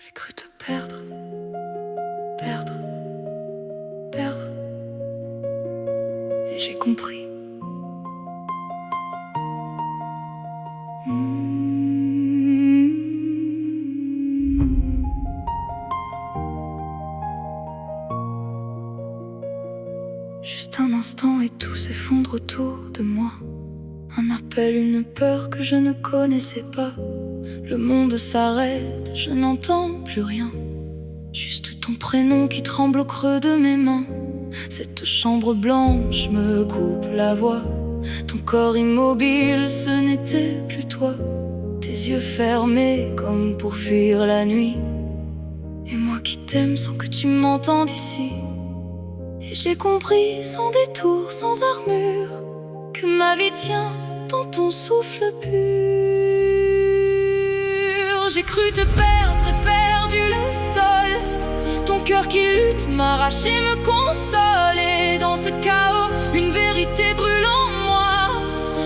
J'ai cru te perdre, perdre, perdre. Et j'ai compris. Juste un instant et tout s'effondre autour de moi. Un appel, une peur que je ne connaissais pas. Le monde s'arrête, je n'entends plus rien. Juste ton prénom qui tremble au creux de mes mains. Cette chambre blanche me coupe la voix. Ton corps immobile, ce n'était plus toi. Tes yeux fermés comme pour fuir la nuit. Et moi qui t'aime sans que tu m'entendes ici. Et j'ai compris sans détour, sans armure, que ma vie tient dans ton souffle pur. J'ai cru te perdre et perdu le sol. Ton cœur qui lutte m'arrache et me console. Et dans ce chaos, une vérité brûle en moi.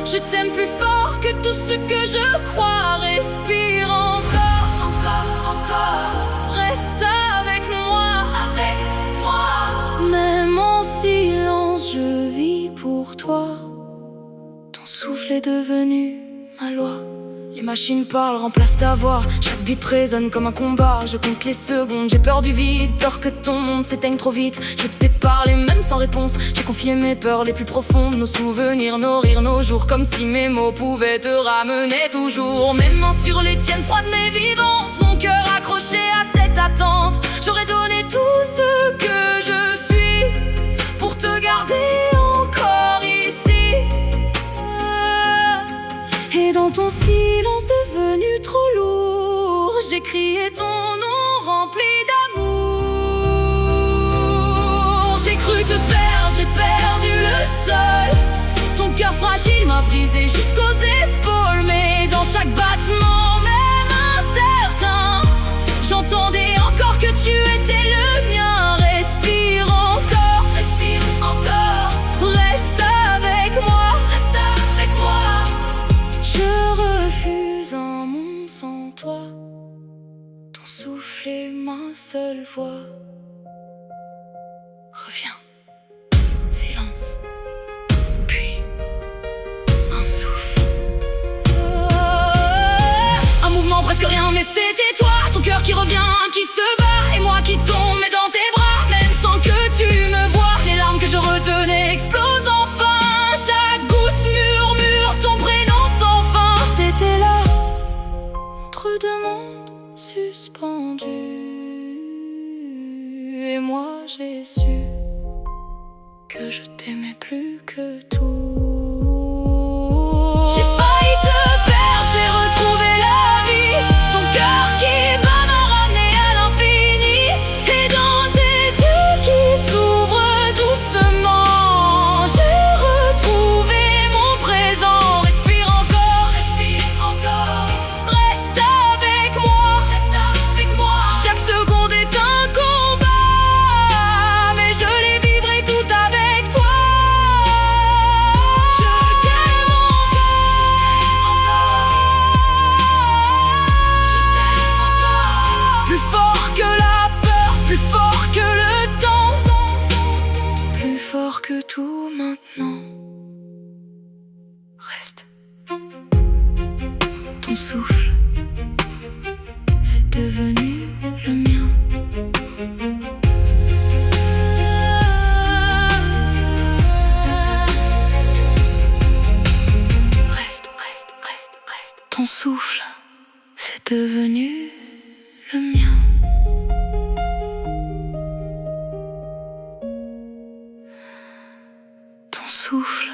Je t'aime plus fort que tout ce que je crois. Respire encore, encore, encore. Reste avec moi, avec moi. Même en silence, je vis pour toi. Ton souffle est devenu ma loi. Les machines parlent, remplacent ta voix. Chaque bip résonne comme un combat. Je compte les secondes, j'ai peur du vide. Peur que ton monde s'éteigne trop vite. Je t'ai parlé même sans réponse. J'ai confié mes peurs les plus profondes. Nos souvenirs, nos rires, nos jours. Comme si mes mots pouvaient te ramener toujours. Mes mains sur les tiennes, froides mais vivantes. Mon cœur accroché à cette attente. J'aurais donné tout ce que je suis pour te garder encore ici. Et dans ton silence devenu trop lourd, j'ai crié ton nom rempli d'amour. J'ai cru te perdre, j'ai perdu le sol. Ton cœur fragile m'a brisé jusqu'aux épaules. Mais dans chaque battement, même incertain, j'entendais encore que tu étais le mien. Respire encore, respire encore. Reste avec moi, reste avec moi. Je refuse un monde sans toi. Ton souffle est ma seule voix. Reviens, silence, puis un souffle. Un mouvement, presque rien, mais c'était toi. Ton cœur qui revient, qui se bat. Et moi qui tombe, mais dans tes bras. Même sans que tu me vois. Les larmes que je retenais explosent enfin. Chaque goutte murmure ton prénom sans fin. T'étais là, entre deux mondes suspendus. Et moi j'ai su que je t'aimais plus que tout. J'ai failli te perdre, j'ai retrouvé la vie. Ton cœur qui bat m'a ramené à l'infini. Et dans tes yeux qui s'ouvrent doucement, j'ai retrouvé mon présent. Respire encore, reste avec moi, reste avec moi. Chaque seconde est un combat, mais je les vivrai tout avec toi. Je t'aime encore, plus fort que la peur, plus fort que le temps, plus fort que tout maintenant. Reste. Ton souffle, c'est devenu le mien. Reste, reste, reste, reste. Ton souffle, c'est devenu le mien. Ton souffle.